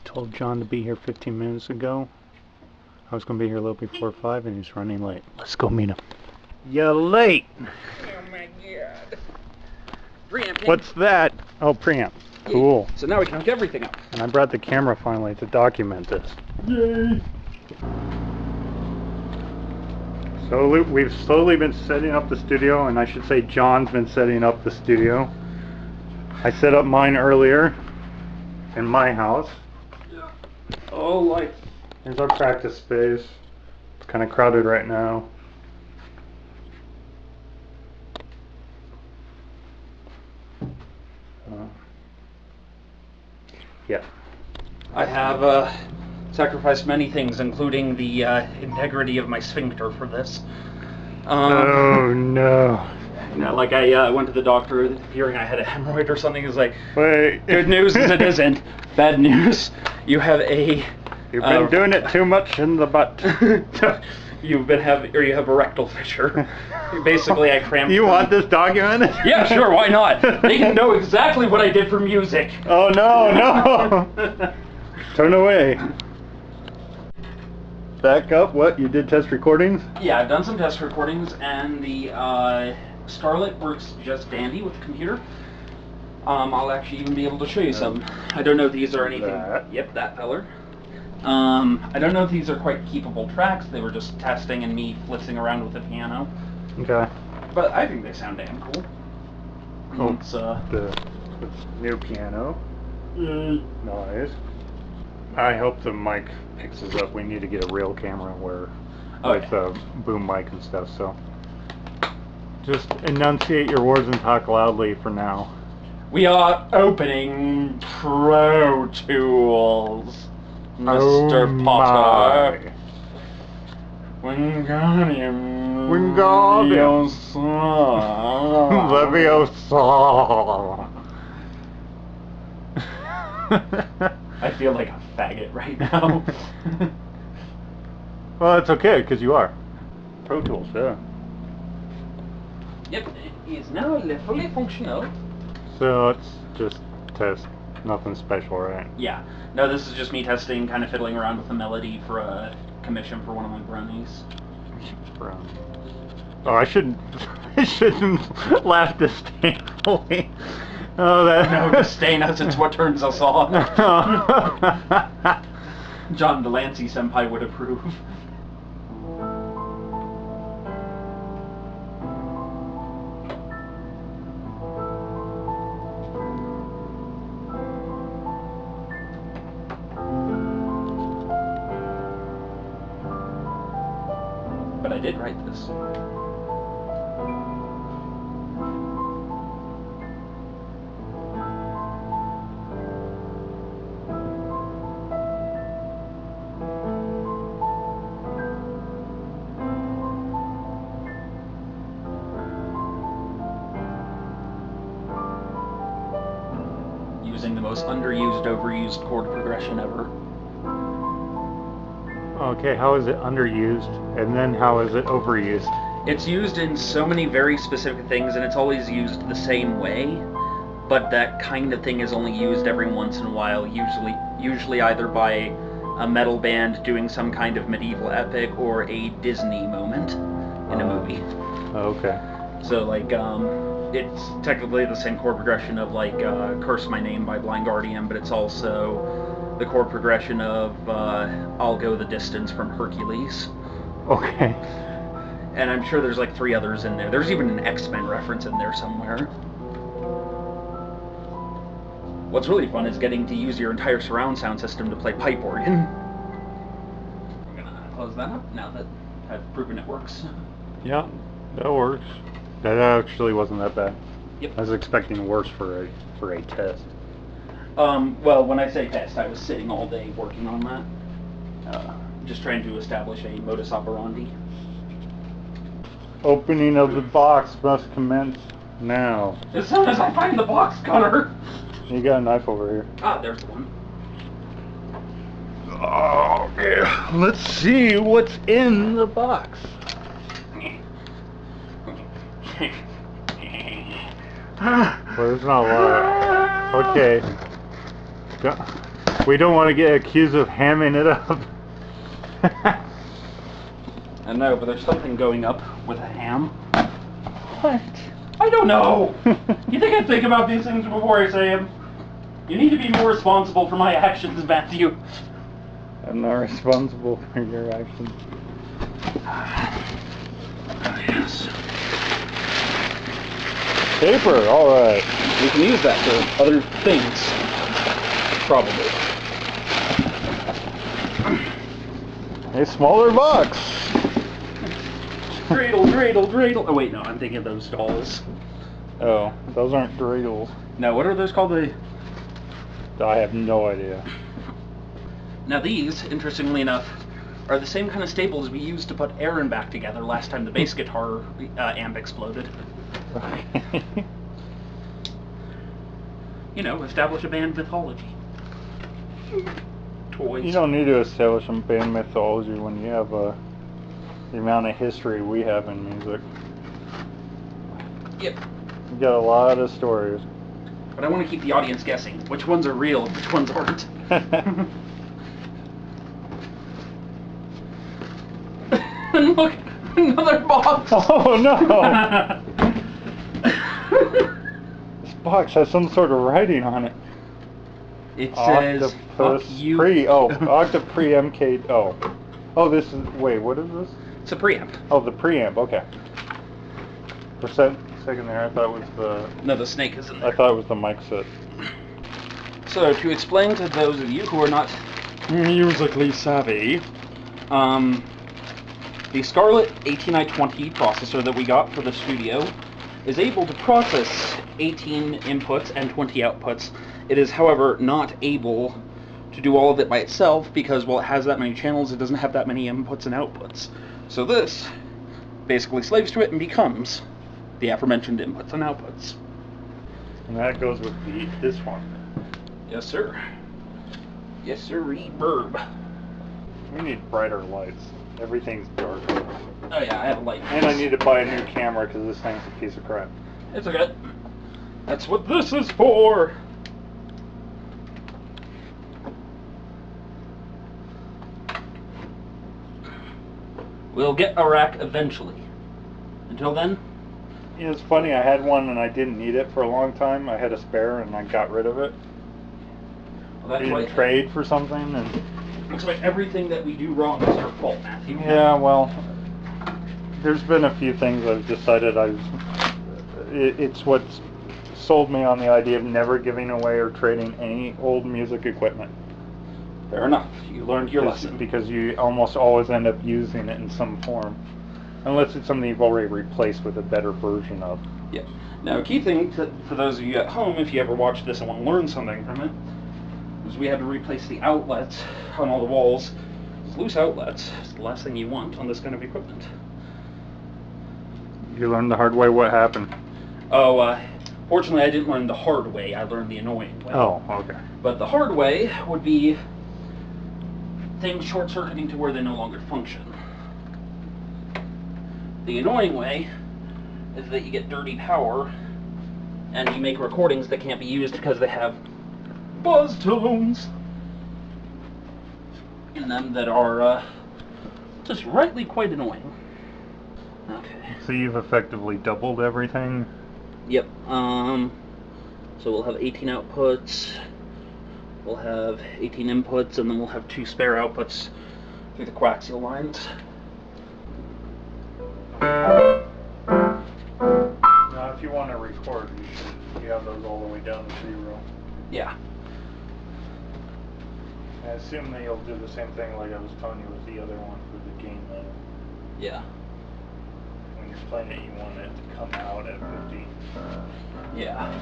Told John to be here 15 minutes ago. I was going to be here a little before 5 and he's running late. Let's go meet him. You're late! Oh my god. Preamping. What's that? Oh, preamp. Cool. So now we can hook everything up. And I brought the camera finally to document this. Yay! So we've slowly been setting up the studio, and I should say John's been setting up the studio. I set up mine earlier in my house. Yeah. Oh, like. Here's our practice space. It's kind of crowded right now. Yeah. I have sacrificed many things, including the integrity of my sphincter for this. Oh no. You know, like I went to the doctor hearing I had a hemorrhoid or something. He was like, wait. Good news is it isn't. Bad news, you have a... You've been doing it too much in the butt. you have a rectal fissure. Basically, I cramped. You want this documented? Yeah, sure, why not? They can know exactly what I did for music. Oh no, no! Turn away. Back up, what? You did test recordings? Yeah, I've done some test recordings, and the Scarlett works just dandy with the computer. I'll actually even be able to show you some. I don't know if these are anything... Yep, that feller. I don't know if these are quite keepable tracks. They were just testing and me flitzing around with the piano. Okay. But I think they sound damn cool. Oh, it's the new piano. Nice. I hope the mic picks us up. We need to get a real camera where with a boom mic and stuff, so just enunciate your words and talk loudly for now. We are opening Pro Tools, Mr. Potter. Wingardium Leviosa. I feel like a faggot right now. Well, it's okay, because you are. Pro Tools, yeah. Yep, it is now fully functional. So let's just test. Nothing special, right? Yeah. No, this is just me testing, kind of fiddling around with a melody for a commission for one of my brownies. Oh, I shouldn't laugh disdainfully. Oh, that... No, disdain us, it's what turns us on. John Delancey senpai would approve. But I did write this. Using the most underused, overused chord progression ever. Okay, how is it underused, and then how is it overused? It's used in so many very specific things, and it's always used the same way, but that kind of thing is only used every once in a while, usually either by a metal band doing some kind of medieval epic or a Disney moment in a movie. Okay. So, like, it's technically the same chord progression of, like, Curse My Name by Blind Guardian, but it's also the chord progression of I'll Go the Distance from Hercules. Okay. And I'm sure there's like 3 others in there. There's even an X-Men reference in there somewhere. What's really fun is getting to use your entire surround sound system to play pipe organ. I'm gonna close that up now that I've proven it works. Yeah, that works. That actually wasn't that bad. Yep. I was expecting worse for a test. Well, when I say test, I was sitting all day working on that. Just trying to establish a modus operandi. Opening of the box must commence now. As soon as I find the box cutter! You got a knife over here. Ah, there's the one. Oh, yeah. Let's see what's in the box. Well, there's not a lot. Okay. We don't want to get accused of hamming it up. I know, but there's something going up with a ham. What? I don't know! You think I think about these things before I say them? You need to be more responsible for my actions, Matthew. I'm not responsible for your actions. Yes. Paper, alright. We can use that for other things. Probably. A smaller box. Dreidel, dreidel, dreidel. Oh wait, no, I'm thinking of those dolls. Oh, those aren't dreidels. No, what are those called? I have no idea. Now these, interestingly enough, are the same kind of staples we used to put Aaron back together last time the bass guitar amp exploded. You know, establish a band mythology. Toys. You don't need to establish some band mythology when you have the amount of history we have in music. Yep. You got a lot of stories. But I want to keep the audience guessing. Which ones are real and which ones aren't. And look! Another box! Oh no! This box has some sort of writing on it. It says Octopus pre. Oh, Octopre MK. Oh. Oh, this is. Wait, what is this? It's a preamp. Oh, the preamp. Okay. For a second there, I thought it was the. No, the snake is in there. I thought it was the mic set. So, to explain to those of you who are not musically savvy, the Scarlett 18i20 processor that we got for the studio is able to process 18 inputs and 20 outputs. It is, however, not able to do all of it by itself because, well, it has that many channels, it doesn't have that many inputs and outputs. So this basically slaves to it and becomes the aforementioned inputs and outputs. And that goes with this one. Yes, sir. Yes, sir, reverb. We need brighter lights. Everything's dark. Oh yeah, I have a light. And I need to buy a new camera because this thing's a piece of crap. It's okay. That's what this is for. We'll get a rack eventually. Until then? Yeah, it's funny, I had one and I didn't need it for a long time. I had a spare and I got rid of it. Well, that's Didn't trade for something and... Looks like everything that we do wrong is our fault, Matthew. Yeah, well, there's been a few things I've decided it's what's sold me on the idea of never giving away or trading any old music equipment. Fair enough. You learned your lesson. Because you almost always end up using it in some form. Unless it's something you've already replaced with a better version of. Yeah. Now, a key thing for those of you at home, if you ever watch this and want to learn something from it, is we had to replace the outlets on all the walls. Loose outlets is the last thing you want on this kind of equipment. You learned the hard way. What happened? Oh, fortunately I didn't learn the hard way, I learned the annoying way. Oh, okay. But the hard way would be things short-circuiting to where they no longer function. The annoying way is that you get dirty power and you make recordings that can't be used because they have buzz tones in them that are just rightly quite annoying. Okay. So you've effectively doubled everything? Yep. So we'll have 18 outputs, we'll have 18 inputs, and then we'll have 2 spare outputs through the coaxial lines. Now, if you want to record, you have those all the way down to 0. Yeah. I assume that you'll do the same thing like I was telling you with the other one for the gain level. Yeah. When you're playing it, you want it to come out at 50%. Yeah.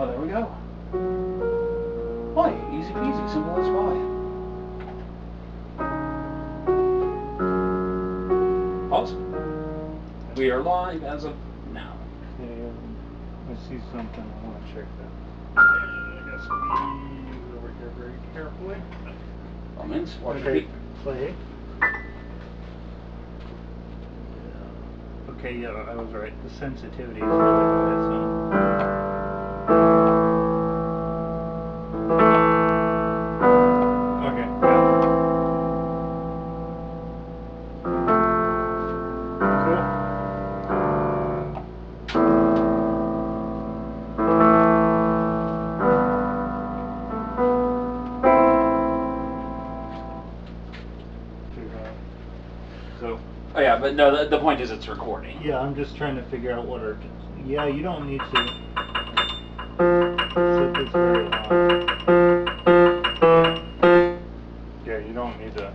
Oh, there we go. Why? Easy peasy, simple as pie. Pause. We are live as of now. Okay, I see something. I want to check that. I gotta squeeze over here very carefully. Means watch your Okay, feet. play. Okay, yeah, I was right. The sensitivity is really good, so. Okay, yeah. So. Oh yeah, but no, the point is it's recording. Yeah, I'm just trying to figure out what our. Yeah, you don't need to. Set this very high. Yeah, you don't need to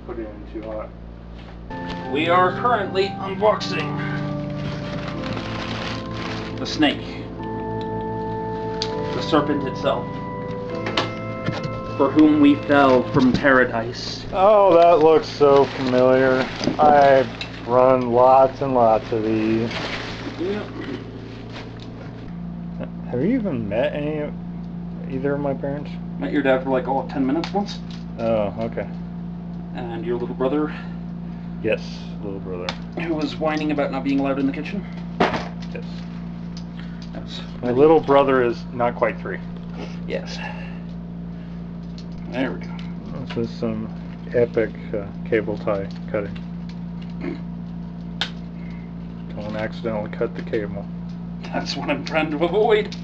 put it in too hot. We are currently unboxing the snake, the serpent itself, for whom we fell from paradise. Oh, that looks so familiar. I've run lots and lots of these. Yep. Have you even met either of my parents? Met your dad for like 10 minutes once. Oh, okay. And your little brother, Yes, little brother. who was whining about not being allowed in the kitchen. Yes. That's My little brother is not quite 3. Yes. There we go. This is some epic cable tie cutting. Don't accidentally cut the cable. That's what I'm trying to avoid.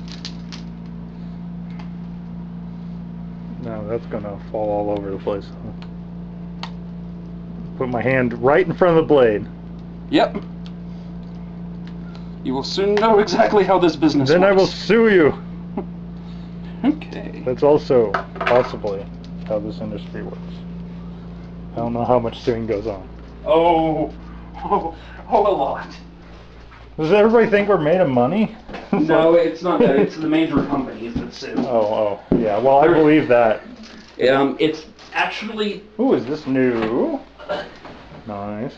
No, that's gonna fall all over the place. Put my hand right in front of the blade. Yep. You will soon know exactly how this business Then works. I will sue you. Okay. That's also possibly how this industry works. I don't know how much suing goes on. Oh, a lot. Does everybody think we're made of money? No, it's not that. It's the major companies that sue. Oh, yeah. Well, I believe that. It's actually. Ooh, is this new? Nice.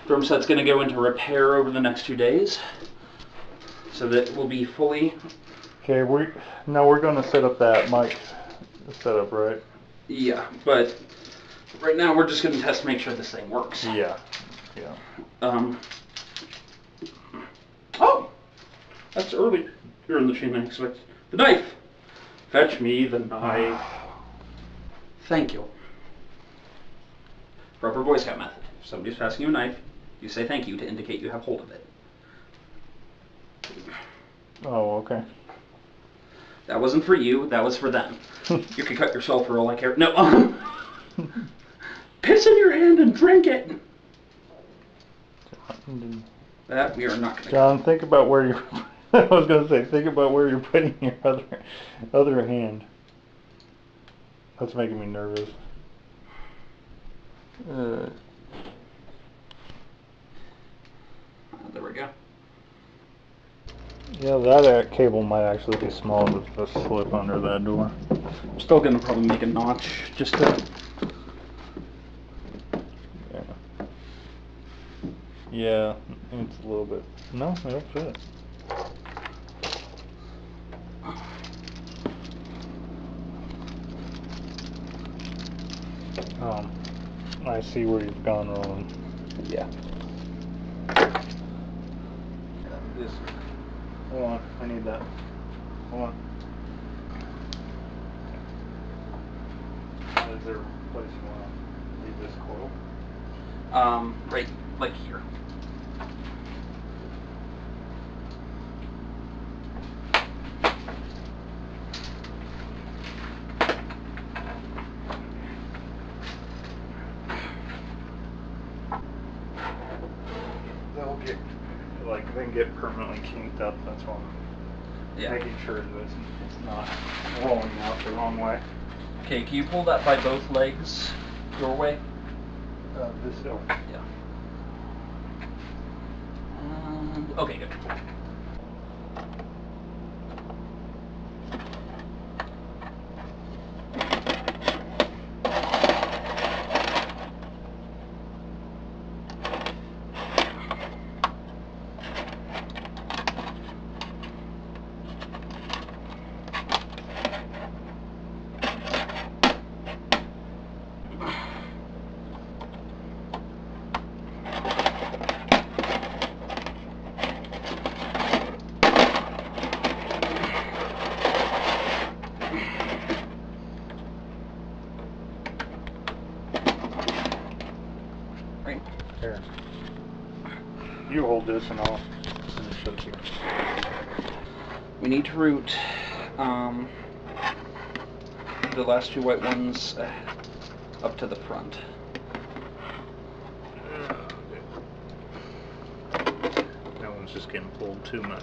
Drum set's going to go into repair over the next 2 days, so that it will be fully. Okay, we're going to set up that mic setup, right? Yeah, but right now we're just going to test to make sure this thing works. Yeah. Oh, that's earlier in the chain than I expected. The knife. Fetch me the knife. Thank you. Proper Boy Scout method. If somebody's passing you a knife, you say thank you to indicate you have hold of it. Oh, okay. That wasn't for you, that was for them. You can cut yourself for all I care. No, piss in your hand and drink it! That we are not gonna John, think about where you're... I was going to say, think about where you're putting your other hand. That's making me nervous. There we go. Yeah, that cable might actually be small to just slip under that door. I'm still gonna probably make a notch just to. Yeah, it's a little bit. No, it'll fit. I see where you've gone wrong. Yeah. This. Hold on, I need that. Hold on. Is there a place you want to leave this coil? Right, like here. They'll get, then get permanently kinked up, that's why I'm making sure that it's not rolling out the wrong way. Okay, can you pull that by both legs your way? This, oh. Yeah. Okay, good. Right. Here. You hold this and I'll finish up here. We need to route the last two white ones up to the front. That one's just getting pulled too much.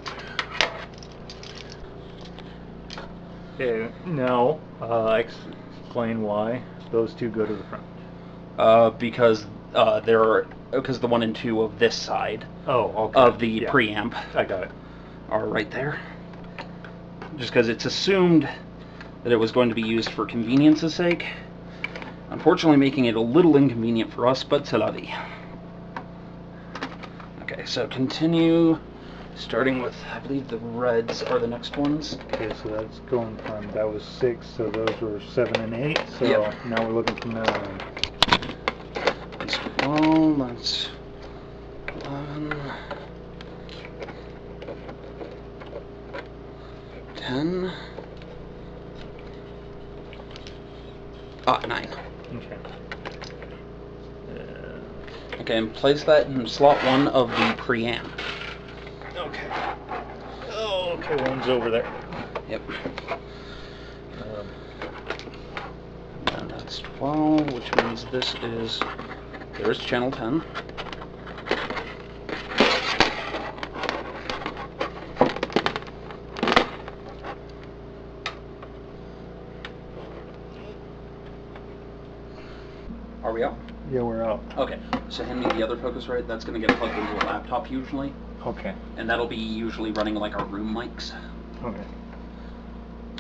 Okay, now explain why those two go to the front. Because because the 1 and 2 of this side of the preamp I got it. are right there. Just because it's assumed that it was going to be used for convenience's sake. Unfortunately, making it a little inconvenient for us, but c'est la vie. Okay, so continue, starting with, I believe the reds are the next ones. Okay, so that's going from, that was 6, so those were 7 and 8, so yep. Now we're looking from 9. That's 12, that's 11, 10, 9. Okay. Okay, and place that in slot 1 of the preamp. Okay. Oh, okay, one's over there. Yep. And that's 12, which means this is, there's channel 10. Are we out? Yeah, we're out. Okay, so hand me the other Focusrite. That's going to get plugged into a laptop usually. Okay. And that'll be usually running like our room mics. Okay.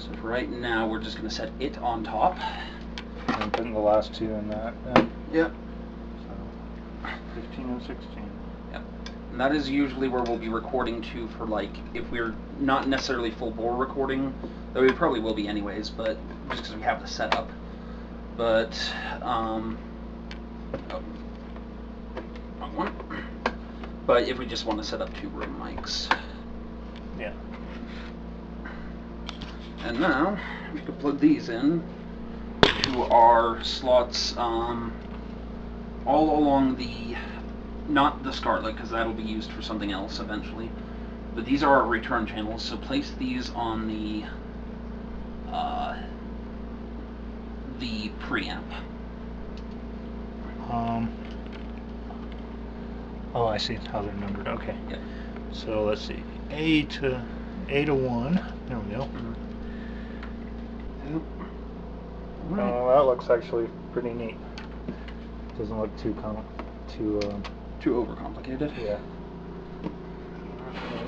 So for right now, we're just going to set it on top. I'm putting the last two in that then. Yep. So 15 and 16. Yep. And that is usually where we'll be recording to for like, if we're not necessarily full bore recording, though we probably will be anyways, but just because we have the setup. But, wrong one. But if we just want to set up 2 room mics. Yeah. And now, we could plug these in to our slots all along the, not the Scarlet, because that'll be used for something else eventually, but these are our return channels, so place these on the preamp. Oh, I see how they're numbered. Okay. Yep. So let's see. A to 1. There we go. Yep. Right. Oh, that looks actually pretty neat. Doesn't look too too overcomplicated. Yeah. Yep.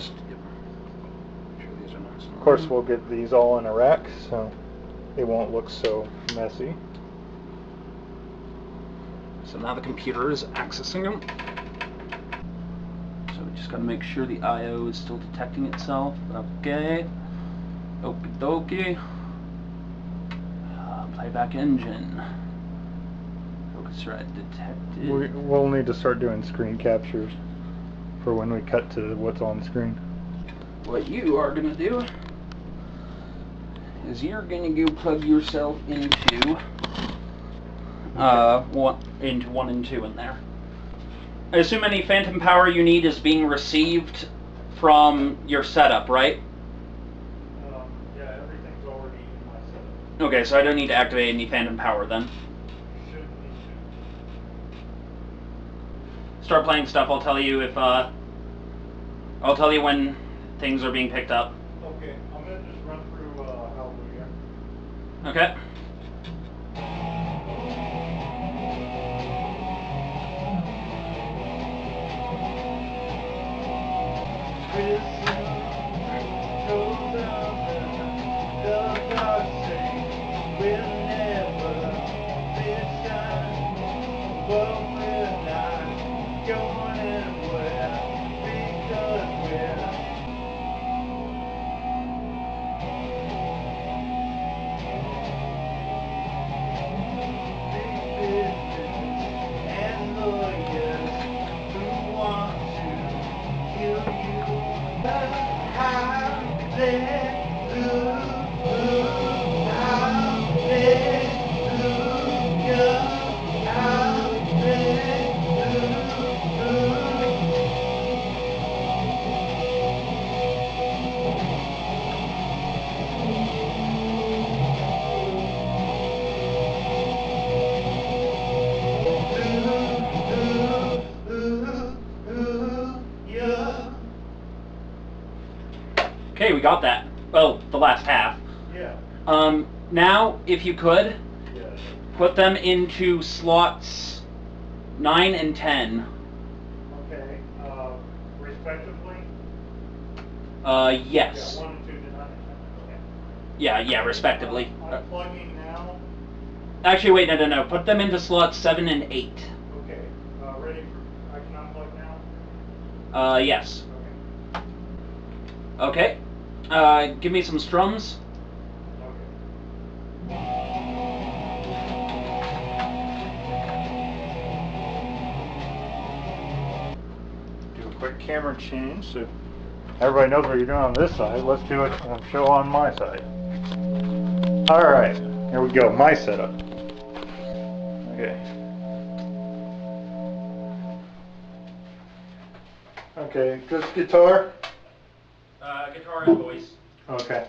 Sure these are nice. Of course, we'll get these all in a rack, so it won't look so messy. So now the computer is accessing them. So we just got to make sure the I/O is still detecting itself. Okay. Okie dokie. Playback engine. Focusrite detected. We'll need to start doing screen captures for when we cut to what's on screen. What you are going to do is you're going to go plug yourself into 1 and 2 in there. I assume any phantom power you need is being received from your setup, right? Yeah, everything's already in my setup. Okay, so I don't need to activate any phantom power then. Shouldn't need to. Start playing stuff. I'll tell you if I'll tell you when things are being picked up. Okay, I'm gonna just run through Hallelujah. Okay. but we're not going anywhere because we're big business and lawyers who want to kill you. But Okay, we got that. Well, the last half. yeah. Now, if you could, Yes. put them into slots 9 and 10. Okay. Respectively. Yes. Yeah, 1 and 2 to 9. Okay. Yeah, respectively. I'm plugging now. Actually, wait, no. Put them into slots 7 and 8. Okay. Ready for? I can unplug now. Yes. Okay. Okay. Give me some strums. Do a quick camera change so everybody knows what you're doing on this side. Let's do it and show on my side. Alright, here we go, my setup. Okay. Okay, just guitar? Guitar and voice. Okay.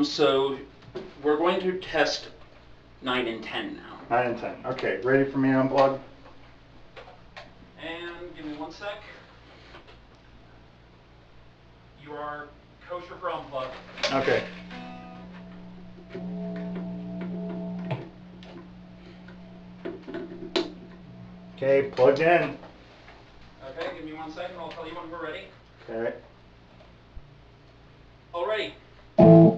So we're going to test 9 and 10 now. 9 and 10. Okay, ready for me to unplug? And give me one sec. You are kosher for unplug. Okay. Okay, plugged in. Okay, give me one second. I'll tell you when we're ready. Okay. All ready. Okay.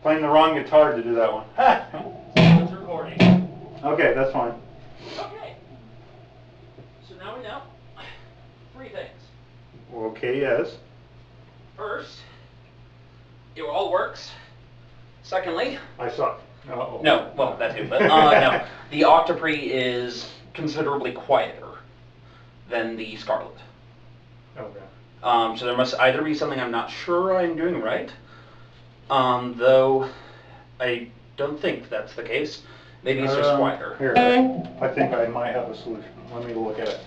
Playing the wrong guitar to do that one. It's recording. Okay, that's fine. Okay. So now we know 3 things. Okay, yes. First, it all works. Secondly, I suck. Oh. No, well, that too, but no. The Octoprix is considerably quieter than the Scarlet. Okay. So there must either be something I'm not sure I'm doing right, though I don't think that's the case. Maybe it's just quieter. Here, I think I might have a solution. Let me look at it.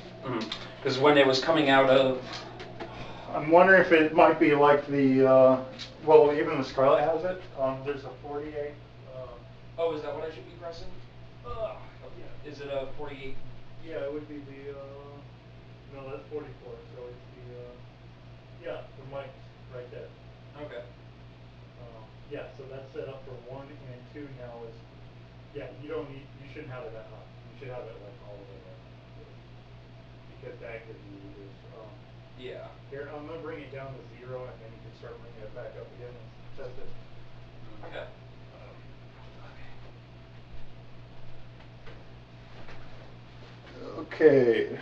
Because when it was coming out of... I'm wondering if it might be like the, well, even the Scarlet has it. There's a 48. Oh, is that what I should be pressing? Yeah. Is it a 48? Yeah, it would be the, no, that's 44. So it's the, yeah, the mic right there. Okay. Yeah, so that's set up for 1 and 2 now is, yeah, you shouldn't have it that high. You should have it like all the way up. Because that could be reduced. Yeah. Here, I'm going to bring it down to 0 and then you can start bringing it back up again and test it. Okay. Okay.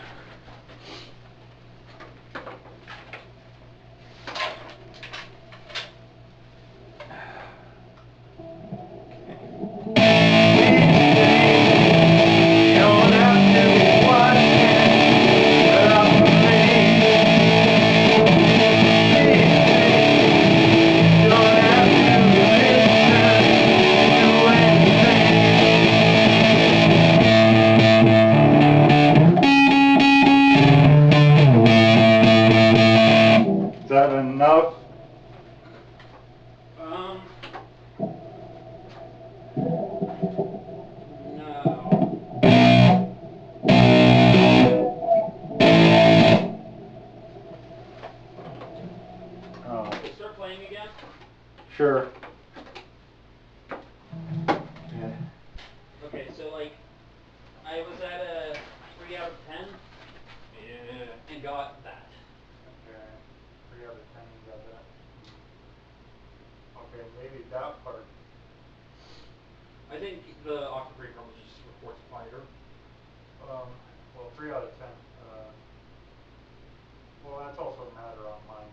Is that enough? No. Start playing again? Sure. Okay, so like, I was at a 3 out of 10. Yeah. And got that. Okay. 3 out of 10 you got that. Okay, maybe that part. I think the Octoprix probably just reports quieter. Well, 3 out of 10. Well, that's also a matter on mine.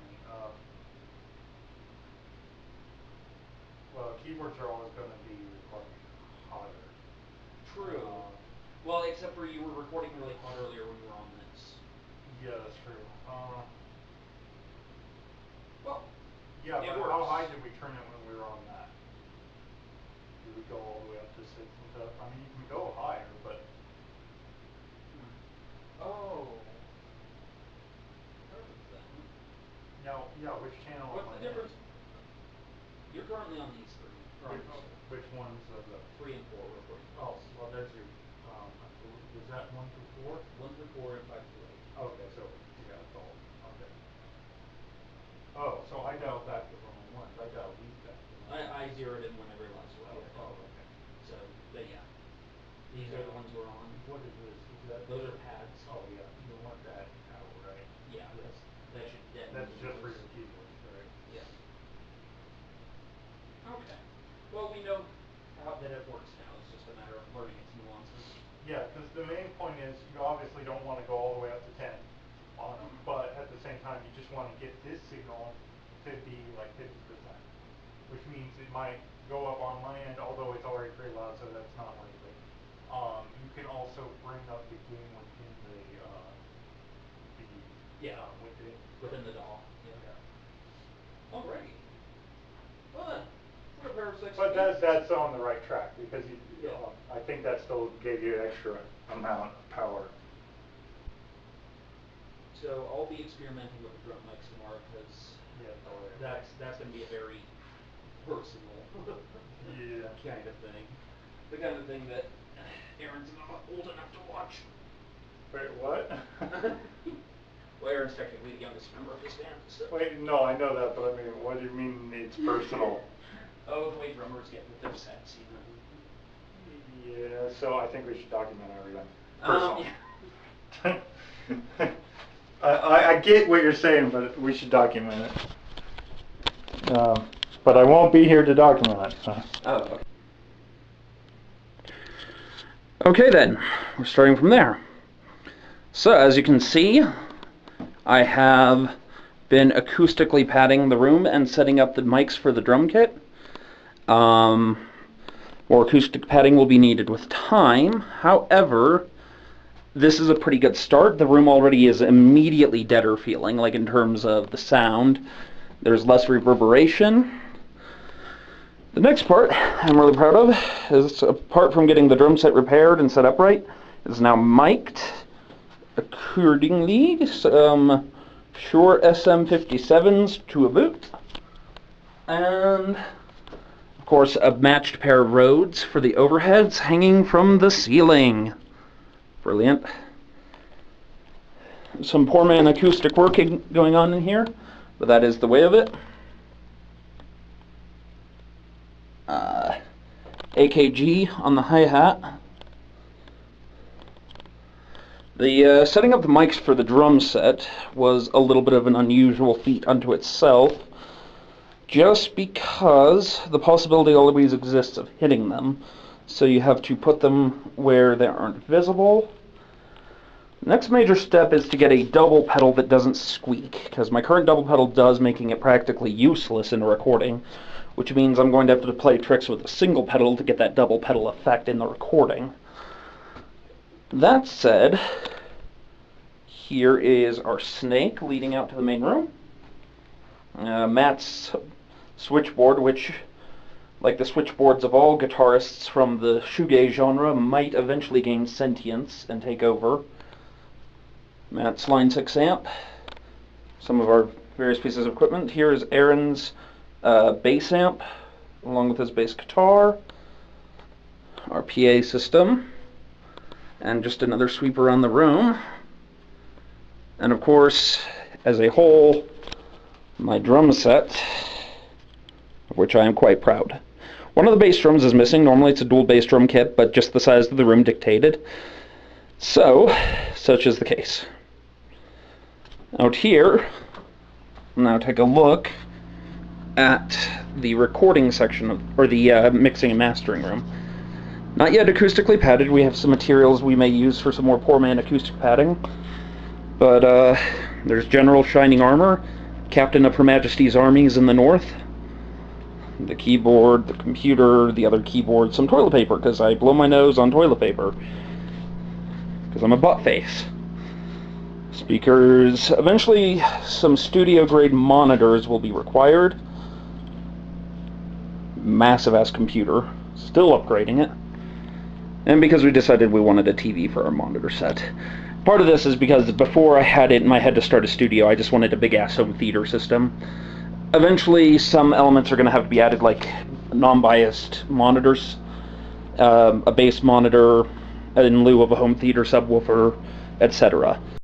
Well, keyboards are always going to be recording hotter. True. Well, except for you were recording really hot earlier when you were on this. Yeah, that's true. Well, yeah, it but works. how high did we turn it when we were on that? Did we go all the way up to 6 and stuff? I mean, you can go higher, but... Oh. Now, yeah, which channel What's am I the difference? You're currently on these 3. Which ones are the... 3 and 4 recording. Oh, well, there's your... is that 1 through 4? 1 through 4 and 5 through 8. Okay, so, yeah, it's all... Okay. Oh, so I dialed back the wrong ones. I dialed these back. I zeroed in when I realized what you had done. Okay. So, but yeah. These are the ones we're on. What is this? Is that... Those are pads. Oh, yeah. You want that out, right? Yeah, that should deaden. That's just for your keyboards, right? Yeah. Okay. Well, we know that it works now. It's just a matter of learning its nuances. Yeah, because the main point is you obviously don't want to go all the way up to 10 on them, but at the same time you just want to get this signal to be like 50%, which means it might go up on my end, although it's already pretty loud, so that's not likely. You can also bring up the gain within the within the DAW. Yeah. Alrighty. Well then, for a pair of 6. But that's on the right track because I think that still gave you extra amount of power. So I'll be experimenting with the drum mics tomorrow because that's going to be a very personal kind of thing. The kind of thing that Aaron's not old enough to watch. Wait, what? Well, Aaron's technically the youngest member of this band. So. Wait, no, I know that, but I mean, what do you mean it's personal? Oh, the way drummers get with their sets, you know. Yeah, so I think we should document everything. Personal. I get what you're saying, but we should document it. But I won't be here to document it. So. Oh, okay. Okay then, we're starting from there. So as you can see, I have been acoustically padding the room and setting up the mics for the drum kit. One More acoustic padding will be needed with time. However, this is a pretty good start. The room already is immediately deader feeling, like in terms of the sound. There's less reverberation. The next part I'm really proud of is, apart from getting the drum set repaired and set upright, is now mic'd accordingly. Some Shure SM57s to a boot. And, of course, a matched pair of Rhodes for the overheads hanging from the ceiling. Brilliant. Some poor man acoustic work going on in here, but that is the way of it. AKG on the hi-hat. The setting up the mics for the drum set was a little bit of an unusual feat unto itself, just because the possibility always exists of hitting them, so you have to put them where they aren't visible. The next major step is to get a double pedal that doesn't squeak, because my current double pedal does, making it practically useless in a recording, which means I'm going to have to play tricks with a single pedal to get that double pedal effect in the recording. That said, here is our snake leading out to the main room. Matt's switchboard, which, like the switchboards of all guitarists from the shoegaze genre, might eventually gain sentience and take over. Matt's Line 6 amp. Some of our various pieces of equipment. Here is Aaron's bass amp, along with his bass guitar. Our PA system. And just another sweep around the room. And of course, as a whole, my drum set, of which I am quite proud. One of the bass drums is missing. Normally it's a dual bass drum kit, but just the size of the room dictated. So, such is the case. Out here, we'll now take a look at the recording section, or the mixing and mastering room. Not yet acoustically padded. We have some materials we may use for some more poor man acoustic padding. But there's General Shining Armor, Captain of Her Majesty's Armies in the North, the keyboard, the computer, the other keyboard, some toilet paper, because I blow my nose on toilet paper, because I'm a butt face. Speakers. Eventually, some studio-grade monitors will be required. Massive-ass computer. Still upgrading it. And because we decided we wanted a TV for our monitor set. Part of this is because before I had it in my head to start a studio, I just wanted a big-ass home theater system. Eventually, some elements are going to have to be added, like non-biased monitors, a bass monitor in lieu of a home theater subwoofer, etc.